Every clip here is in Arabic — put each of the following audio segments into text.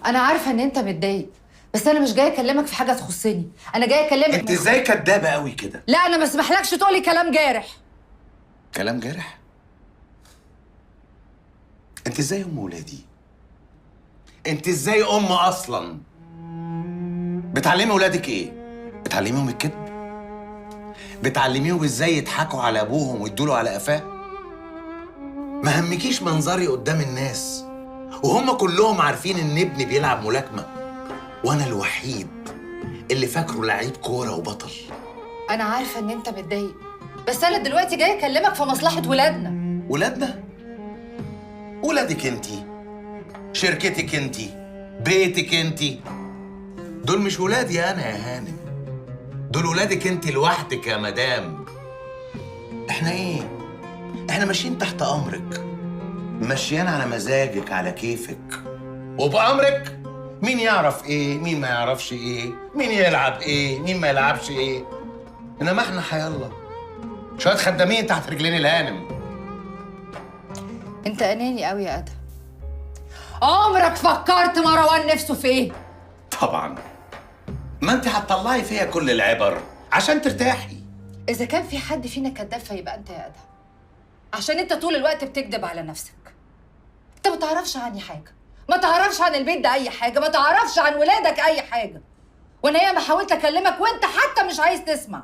انا عارفه ان انت متضايق، بس انا مش جايه اكلمك في حاجه تخصني، انا جايه اكلمك. انت ازاي كدابه قوي كده؟ لا انا ما اسمحلكش تقولي كلام جارح. كلام جارح؟ انت ازاي ام ولادي؟ انت ازاي ام اصلا؟ بتعلمي ولادك ايه؟ بتعلميهم الكذب؟ بتعلميهم ازاي يضحكوا على ابوهم ويدوله على قفاه؟ ما همكيش منظري قدام الناس وهم كلهم عارفين ان ابني بيلعب ملاكمه وانا الوحيد اللي فاكره لعيب كوره وبطل. انا عارفه ان انت متضايق، بس انا دلوقتي جايه اكلمك في مصلحه ولادنا. ولادنا؟ ولادك انتي، شركتك انتي، بيتك انتي، دول مش ولادي انا يا هانم، دول ولادك انتي لوحدك يا مدام. احنا ايه؟ احنا ماشيين تحت امرك، ماشيين على مزاجك على كيفك وبامرك. مين يعرف ايه، مين ما يعرفش ايه، مين يلعب ايه، مين ما يلعبش ايه. انما احنا حيالله شويه خدامين تحت رجلين الهانم. انت اناني قوي يا ادهم. عمرك فكرت مروان نفسه في ايه؟ طبعا، ما انت هتطلعي فيها كل العبر عشان ترتاحي. اذا كان في حد فينا كداب فيبقى انت يا ادهم، عشان انت طول الوقت بتكذب على نفسك. انت ما تعرفش عني حاجه، ما تعرفش عن البيت ده اي حاجه، ما تعرفش عن ولادك اي حاجه، وانا ياما حاولت اكلمك وانت حتى مش عايز تسمع.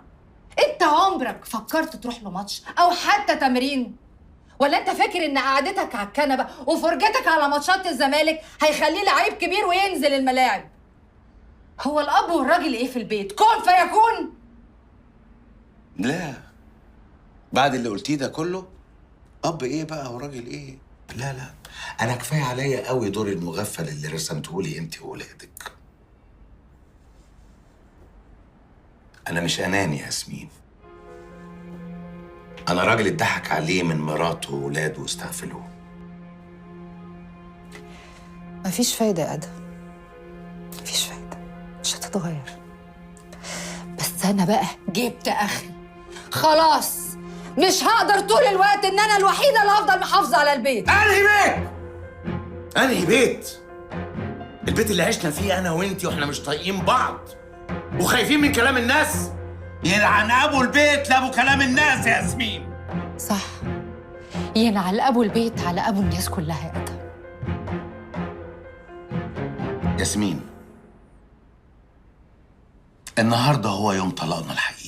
انت عمرك فكرت تروح له ماتش او حتى تمرين؟ ولا انت فاكر ان قعدتك على الكنبه وفرجتك على ماتشات الزمالك هيخليه لعيب كبير وينزل الملاعب؟ هو الاب والراجل ايه في البيت؟ كون فيكون. لا، بعد اللي قلتيه ده كله، اب ايه بقى وراجل ايه؟ لا لا، انا كفايه عليا قوي دور المغفل اللي رسمته لي انت وولادك. انا مش اناني يا ياسمين، انا راجل اتضحك عليه من مراته وولاده واستغفلوه. مفيش فايده يا ادهم، مفيش فايده، مش هتتغير. بس انا بقى جبت اخري خلاص، مش هقدر طول الوقت ان انا الوحيده اللي هفضل محافظه على البيت. انهي بيت؟ انهي بيت؟ البيت اللي عشنا فيه انا وانتي واحنا مش طايقين بعض وخايفين من كلام الناس. يلعن ابو البيت لابو كلام الناس يا ياسمين. صح، ينعل ابو البيت على ابو الناس كلها يا ادهم. ياسمين، النهارده هو يوم طلاقنا الحقيقي.